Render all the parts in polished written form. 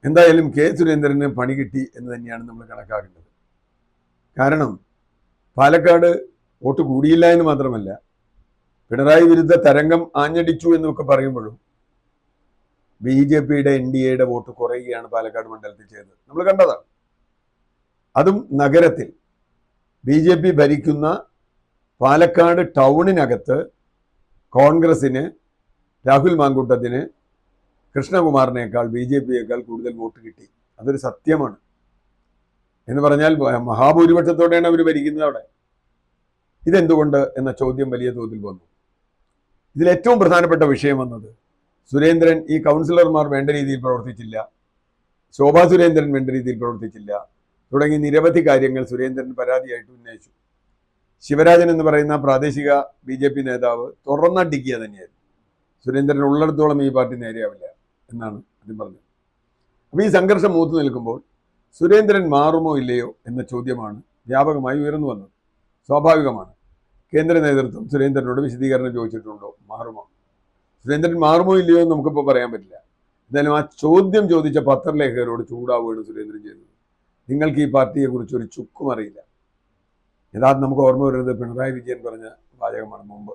എന്തായാലും കെ സുരേന്ദ്രന് പണി കിട്ടി എന്ന് തന്നെയാണ് നമ്മൾ കണക്കാക്കേണ്ടത്. കാരണം പാലക്കാട് വോട്ട് കൂടിയില്ല എന്ന് മാത്രമല്ല, പിണറായി വിരുദ്ധ തരംഗം ആഞ്ഞടിച്ചു എന്നൊക്കെ പറയുമ്പോഴും BJPയുടെ NDAയുടെ വോട്ട് കുറയുകയാണ് പാലക്കാട് മണ്ഡലത്തിൽ ചെയ്തത്. നമ്മൾ കണ്ടതാണ്. അതും നഗരത്തിൽ BJP ഭരിക്കുന്ന പാലക്കാട് ടൗണിനകത്ത് കോൺഗ്രസിന്, രാഹുൽ മാങ്കൂട്ടത്തിന്, കൃഷ്ണകുമാറിനേക്കാൾ BJPയേക്കാൾ കൂടുതൽ വോട്ട് കിട്ടി. അതൊരു സത്യമാണ്. എന്ന് പറഞ്ഞാൽ മഹാഭൂരിപക്ഷത്തോടെയാണ് അവർ ഭരിക്കുന്നത് അവിടെ. ഇതെന്തുകൊണ്ട് എന്ന ചോദ്യം വലിയ തോതിൽ വന്നു. ഇതിൽ ഏറ്റവും പ്രധാനപ്പെട്ട വിഷയം വന്നത്, സുരേന്ദ്രൻ ഈ കൗൺസിലർമാർ വേണ്ട രീതിയിൽ പ്രവർത്തിച്ചില്ല, ശോഭാ സുരേന്ദ്രൻ വേണ്ട രീതിയിൽ പ്രവർത്തിച്ചില്ല തുടങ്ങി നിരവധി കാര്യങ്ങൾ സുരേന്ദ്രൻ പരാതിയായിട്ട് ഉന്നയിച്ചു. ശിവരാജൻ എന്ന് പറയുന്ന പ്രാദേശിക BJP നേതാവ് തുറന്നടിക്കുക തന്നെയായിരുന്നു. സുരേന്ദ്രൻ ഉള്ളിടത്തോളം ഈ പാർട്ടി നേരെയാവില്ല എന്നാണ് അദ്ദേഹം പറഞ്ഞത്. അപ്പോൾ ഈ സംഘർഷം മൂത്തു നിൽക്കുമ്പോൾ സുരേന്ദ്രൻ മാറുമോ ഇല്ലയോ എന്ന ചോദ്യമാണ് വ്യാപകമായി ഉയർന്നു വന്നത്. സ്വാഭാവികമാണ്. കേന്ദ്ര നേതൃത്വം സുരേന്ദ്രനോട് വിശദീകരണം ചോദിച്ചിട്ടുണ്ടോ? മാറുമോ? സുരേന്ദ്രൻ മാറുമോ ഇല്ലയോ എന്ന് നമുക്കിപ്പോൾ പറയാൻ പറ്റില്ല. എന്തായാലും ആ ചോദ്യം ചോദിച്ച പത്രലേഖകരോട് ചൂടാവുകയാണ് സുരേന്ദ്രൻ ചെയ്തത്. നിങ്ങൾക്ക് ഈ പാർട്ടിയെക്കുറിച്ച് ഒരു ചുക്കും അറിയില്ല. യഥാർത്ഥം നമുക്ക് ഓർമ്മ വരുന്നത് പിണറായി വിജയൻ പറഞ്ഞ വാചകമാണ് മുമ്പ്.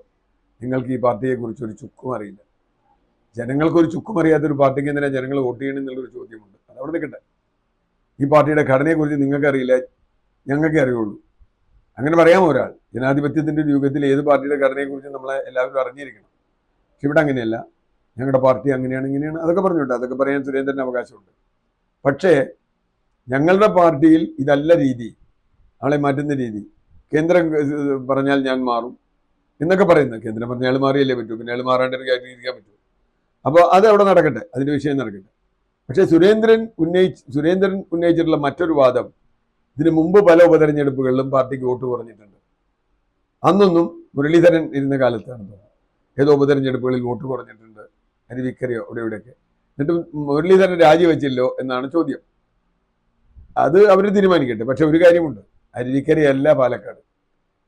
നിങ്ങൾക്ക് ഈ പാർട്ടിയെക്കുറിച്ച് ഒരു ചുക്കും അറിയില്ല. ജനങ്ങൾക്കൊരു ചുക്കും അറിയാത്തൊരു പാർട്ടിക്ക് എന്തിനാണ് ജനങ്ങൾ വോട്ട് ചെയ്യണമെന്നുള്ളൊരു ചോദ്യമുണ്ട്. അതവിടെ നിൽക്കട്ടെ. ഈ പാർട്ടിയുടെ ഘടനയെക്കുറിച്ച് നിങ്ങൾക്ക് അറിയില്ല, ഞങ്ങൾക്കേ അറിയുള്ളൂ. അങ്ങനെ പറയാമോ ഒരാൾ? ജനാധിപത്യത്തിൻ്റെ ഒരു യുഗത്തിൽ ഏത് പാർട്ടിയുടെ ഘടനയെക്കുറിച്ച് നമ്മളെ എല്ലാവരും അറിഞ്ഞിരിക്കണം. പക്ഷെ ഇവിടെ അങ്ങനെയല്ല. ഞങ്ങളുടെ പാർട്ടി അങ്ങനെയാണ്, ഇങ്ങനെയാണ്, അതൊക്കെ പറഞ്ഞോട്ടെ, അതൊക്കെ പറയാൻ സുരേന്ദ്രന് അവകാശമുണ്ട്. പക്ഷേ ഞങ്ങളുടെ പാർട്ടിയിൽ ഇതല്ല രീതി, ആളെ മാറ്റുന്ന രീതി. കേന്ദ്രം പറഞ്ഞാൽ ഞാൻ മാറും എന്നൊക്കെ പറയുന്നത്. കേന്ദ്രം പറഞ്ഞ അയാൾ മാറിയല്ലേ പറ്റൂ, പിന്നെ അയാൾ മാറാണ്ട് ഇരിക്കാൻ പറ്റൂ. അപ്പോൾ അത് അവിടെ നടക്കട്ടെ, അതിൻ്റെ വിഷയം നടക്കട്ടെ. പക്ഷേ സുരേന്ദ്രൻ ഉന്നയിച്ചിട്ടുള്ള മറ്റൊരു വാദം, ഇതിനു മുമ്പ് പല ഉപതെരഞ്ഞെടുപ്പുകളിലും പാർട്ടിക്ക് വോട്ട് കുറഞ്ഞിട്ടുണ്ട്. അന്നൊന്നും മുരളീധരൻ ഇരുന്ന കാലത്താണ് ഏതോ ഉപതെരഞ്ഞെടുപ്പുകളിൽ വോട്ട് കുറഞ്ഞിട്ടുണ്ട്, അരുവിക്കരയോ അവിടെ ഇവിടെയൊക്കെ. എന്നിട്ട് മുരളീധരൻ രാജിവെച്ചില്ലോ എന്നാണ് ചോദ്യം. അത് അവർ തീരുമാനിക്കട്ടെ. പക്ഷെ ഒരു കാര്യമുണ്ട്, അരുവിക്കരയല്ല പാലക്കാട്.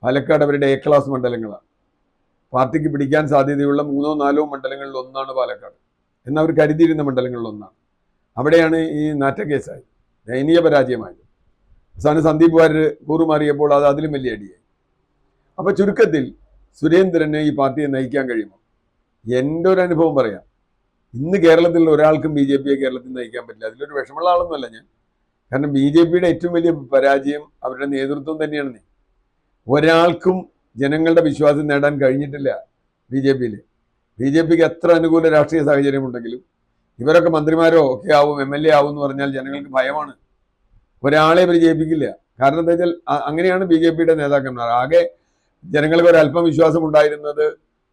പാലക്കാട് അവരുടെ A ക്ലാസ് മണ്ഡലങ്ങളാണ്. പാർട്ടിക്ക് പിടിക്കാൻ സാധ്യതയുള്ള 3ഓ 4ഓ മണ്ഡലങ്ങളിൽ ഒന്നാണ് പാലക്കാട് എന്നവർ കരുതിയിരുന്ന മണ്ഡലങ്ങളിൽ ഒന്നാണ്. അവിടെയാണ് ഈ നാറ്റക്കേസായത്, ദയനീയ പരാജയമായത്. അവസാനം സന്ദീപ് വാര്യർ കൂറുമാറിയപ്പോൾ അത് അതിലും വലിയ അടിയായി. അപ്പോൾ ചുരുക്കത്തിൽ സുരേന്ദ്രന് ഈ പാർട്ടിയെ നയിക്കാൻ കഴിയുമോ? എൻ്റെ ഒരു അനുഭവം പറയാം. ഇന്ന് കേരളത്തിൽ ഒരാൾക്കും BJPയെ കേരളത്തിൽ നയിക്കാൻ പറ്റില്ല. അതിലൊരു വിഷമമുള്ള ആളൊന്നുമല്ല ഞാൻ. കാരണം BJPയുടെ ഏറ്റവും വലിയ പരാജയം അവരുടെ നേതൃത്വം തന്നെയാണ്. ഒരാൾക്കും ജനങ്ങളുടെ വിശ്വാസം നേടാൻ കഴിഞ്ഞിട്ടില്ല BJPയിൽ. BJPക്ക് എത്ര അനുകൂല രാഷ്ട്രീയ സാഹചര്യം ഉണ്ടെങ്കിലും ഇവരൊക്കെ മന്ത്രിമാരോ ഒക്കെ ആവും, MLA ആവും എന്ന് പറഞ്ഞാൽ ജനങ്ങൾക്ക് ഭയമാണ്. ഒരാളെ ഇവർ ജയിപ്പിക്കില്ല. കാരണം എന്താ വെച്ചാൽ അങ്ങനെയാണ് BJPയുടെ നേതാക്കന്മാർ. ആകെ ജനങ്ങൾക്ക് ഒരല്പം വിശ്വാസം ഉണ്ടായിരുന്നത്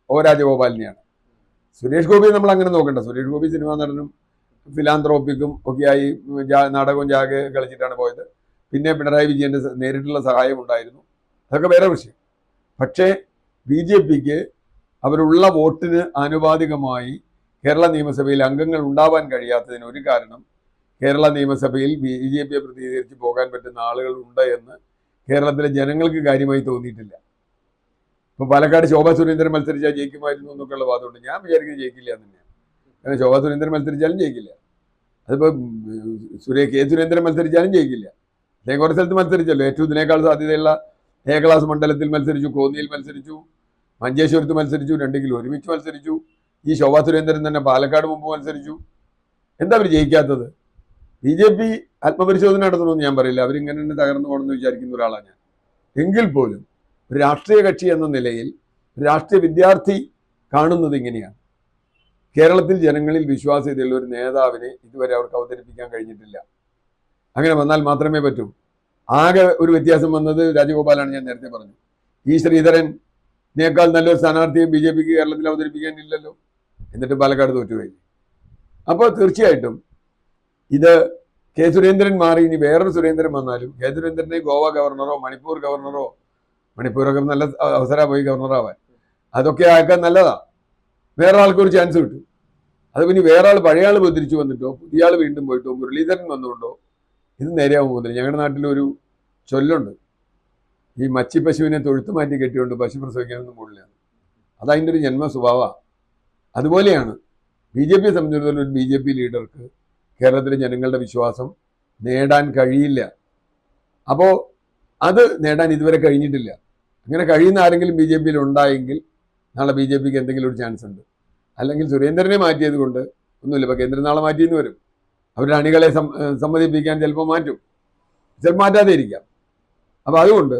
O രാജഗോപാലിനെയാണ്. സുരേഷ് ഗോപിയെ നമ്മൾ അങ്ങനെ നോക്കണ്ട. സുരേഷ് ഗോപി സിനിമാ നടനും ഫിലാന്ത്രോപ്പിക്കും ഒക്കെയായി നാടകവും ജാഗ കളിച്ചിട്ടാണ് പോയത്. പിന്നെ പിണറായി വിജയന്റെ നേരിട്ടുള്ള സഹായം ഉണ്ടായിരുന്നു, അതൊക്കെ വേറെ വിഷയം. പക്ഷേ BJPക്ക് അവരുള്ള വോട്ടിന് ആനുപാതികമായി കേരള നിയമസഭയിൽ അംഗങ്ങൾ ഉണ്ടാവാൻ കഴിയാത്തതിന് ഒരു കാരണം, കേരള നിയമസഭയിൽ BJPയെ പ്രതിനിധീകരിച്ച് പോകാൻ പറ്റുന്ന ആളുകൾ ഉണ്ട് എന്ന് കേരളത്തിലെ ജനങ്ങൾക്ക് കാര്യമായി തോന്നിയിട്ടില്ല. ഇപ്പോൾ പാലക്കാട് ശോഭാ സുരേന്ദ്രൻ മത്സരിച്ചാൽ ജയിക്കുമായിരുന്നു എന്നൊക്കെയുള്ള വാദമുണ്ട്. ഞാൻ വിചാരിക്കുന്നത് ജയിക്കില്ല എന്ന് തന്നെയാണ്. കാരണം ശോഭാ സുരേന്ദ്രൻ മത്സരിച്ചാലും ജയിക്കില്ല. അതിപ്പോൾ കെ സുരേന്ദ്രൻ മത്സരിച്ചാലും ജയിക്കില്ല. അദ്ദേഹം കുറേ സ്ഥലത്ത് മത്സരിച്ചല്ലോ. ഏറ്റവും ഇതിനേക്കാൾ സാധ്യതയുള്ള A ക്ലാസ് മണ്ഡലത്തിൽ മത്സരിച്ചു, കോന്നിയിൽ മത്സരിച്ചു, മഞ്ചേശ്വരത്ത് മത്സരിച്ചു, 2 കിലോ ഒരുമിച്ച് മത്സരിച്ചു. ഈ ശോഭാ സുരേന്ദ്രൻ തന്നെ പാലക്കാട് മുമ്പ് മത്സരിച്ചു. എന്താ അവർ ജയിക്കാത്തത്? BJP ആത്മപരിശോധന നടത്തണമെന്ന് ഞാൻ പറയില്ല. അവരിങ്ങനെ തന്നെ തകർന്നു പോകണമെന്ന് വിചാരിക്കുന്ന ഒരാളാണ് ഞാൻ. എങ്കിൽ പോലും ഒരു രാഷ്ട്രീയ കക്ഷി എന്ന നിലയിൽ രാഷ്ട്രീയ വിദ്യാർത്ഥി കാണുന്നത് ഇങ്ങനെയാണ്. കേരളത്തിൽ ജനങ്ങളിൽ വിശ്വാസ്യതയുള്ള ഒരു നേതാവിനെ ഇതുവരെ അവർക്ക് അവതരിപ്പിക്കാൻ കഴിഞ്ഞിട്ടില്ല. അങ്ങനെ വന്നാൽ മാത്രമേ പറ്റൂ. ആകെ ഒരു വ്യത്യാസം വന്നത് രാജഗോപാലാണ്. ഞാൻ നേരത്തെ പറഞ്ഞു, ഈ ശ്രീധരനേക്കാൾ നല്ലൊരു സ്ഥാനാർത്ഥിയെ BJPക്ക് കേരളത്തിൽ അവതരിപ്പിക്കാനില്ലല്ലോ. എന്നിട്ട് പാലക്കാട് തോറ്റുപോയി. അപ്പോൾ തീർച്ചയായിട്ടും ഇത് കെ സുരേന്ദ്രൻ മാറി ഇനി വേറൊരു സുരേന്ദ്രൻ വന്നാലും കെ സുരേന്ദ്രനെ ഗോവ ഗവർണറോ മണിപ്പൂർ ഗവർണറോ, മണിപ്പൂരൊക്കെ നല്ല അവസരമാണ് പോയി ഗവർണറാവാൻ, അതൊക്കെ ആക്കാൻ നല്ലതാ. വേറെ ആൾക്കൊരു ചാൻസ് കിട്ടും. അത് പിന്നെ വേറെ ആൾ, പഴയ ആൾ തിരിച്ചു വന്നിട്ടോ പുതിയ ആൾ വീണ്ടും പോയിട്ടോ മുരളീധരൻ വന്നുകൊണ്ടോ ഇത് നേരെയാവും പോകുന്നില്ല. ഞങ്ങളുടെ നാട്ടിലൊരു ചൊല്ലുണ്ട്, ഈ മച്ചി പശുവിനെ തൊഴുത്തു മാറ്റി കെട്ടിക്കൊണ്ട് പശു പ്രസവിക്കാനൊന്നും പോകില്ല. അതതിൻ്റെ ഒരു ജന്മ സ്വഭാവമാണ്. അതുപോലെയാണ് BJPയെ സംബന്ധിച്ചിടത്തോളം ഒരു BJP ലീഡർക്ക് കേരളത്തിലെ ജനങ്ങളുടെ വിശ്വാസം നേടാൻ കഴിയില്ല. അപ്പോൾ അത് നേടാൻ ഇതുവരെ കഴിഞ്ഞിട്ടില്ല. അങ്ങനെ കഴിയുന്ന ആരെങ്കിലും ബി ജെ പിയിൽ ഉണ്ടായെങ്കിൽ നാളെ ബി ജെ പിക്ക് എന്തെങ്കിലും ഒരു ചാൻസ് ഉണ്ട്. അല്ലെങ്കിൽ സുരേന്ദ്രനെ മാറ്റിയത് കൊണ്ട് ഒന്നുമില്ല. ഇപ്പൊ കേന്ദ്രം നാളെ മാറ്റിയെന്ന് വരും. അവരുടെ അണികളെ സമ്മതിപ്പിക്കാൻ ചിലപ്പോൾ മാറ്റും, ചിലപ്പോൾ മാറ്റാതെ ഇരിക്കാം. അപ്പൊ അതുകൊണ്ട്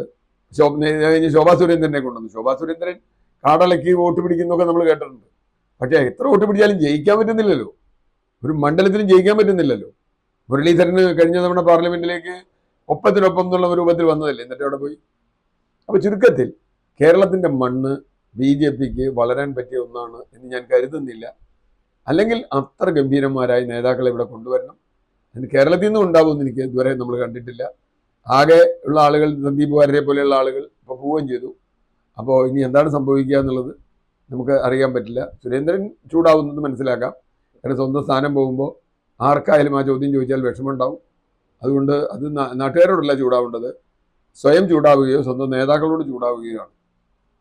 ശോഭാ സുരേന്ദ്രനെ കൊണ്ടുവന്നു. ശോഭാ സുരേന്ദ്രൻ കാടലയ്ക്ക് വോട്ട് പിടിക്കുന്നൊക്കെ നമ്മൾ കേട്ടിട്ടുണ്ട്. പക്ഷേ എത്ര വോട്ട് പിടിച്ചാലും ജയിക്കാൻ പറ്റുന്നില്ലല്ലോ, ഒരു മണ്ഡലത്തിലും ജയിക്കാൻ പറ്റുന്നില്ലല്ലോ. മുരളീധരന് കഴിഞ്ഞ തവണ പാർലമെന്റിലേക്ക് ഒപ്പത്തിനൊപ്പം എന്നുള്ള രൂപത്തിൽ വന്നതല്ലേ, എന്നിട്ട് അവിടെ പോയി. അപ്പൊ ചുരുക്കത്തിൽ കേരളത്തിന്റെ മണ്ണ് ബി ജെ പിക്ക് വളരാൻ പറ്റിയ ഒന്നാണ് എന്ന് ഞാൻ കരുതുന്നില്ല. അല്ലെങ്കിൽ അത്ര ഗംഭീരന്മാരായ നേതാക്കളെ ഇവിടെ കൊണ്ടുവരണം. അതിന് കേരളത്തിൽ നിന്നും ഉണ്ടാവുമെന്ന് എനിക്ക് ഇതുവരെ നമ്മൾ കണ്ടിട്ടില്ല. ആകെ ഉള്ള ആളുകൾ സന്ദീപ് വാര്യരെ പോലെയുള്ള ആളുകൾ ഇപ്പോൾ പോവുകയും ചെയ്തു. അപ്പോൾ ഇനി എന്താണ് സംഭവിക്കുക എന്നുള്ളത് നമുക്ക് അറിയാൻ പറ്റില്ല. സുരേന്ദ്രൻ ചൂടാവുന്നത് മനസ്സിലാക്കാം. കാരണം സ്വന്തം സ്ഥാനം പോകുമ്പോൾ ആർക്കായാലും ആ ചോദ്യം ചോദിച്ചാൽ വിഷമമുണ്ടാവും. അതുകൊണ്ട് അത് നാട്ടുകാരോടല്ല ചൂടാവേണ്ടത്, സ്വയം ചൂടാവുകയോ സ്വന്തം നേതാക്കളോട് ചൂടാവുകയോ ആണ്.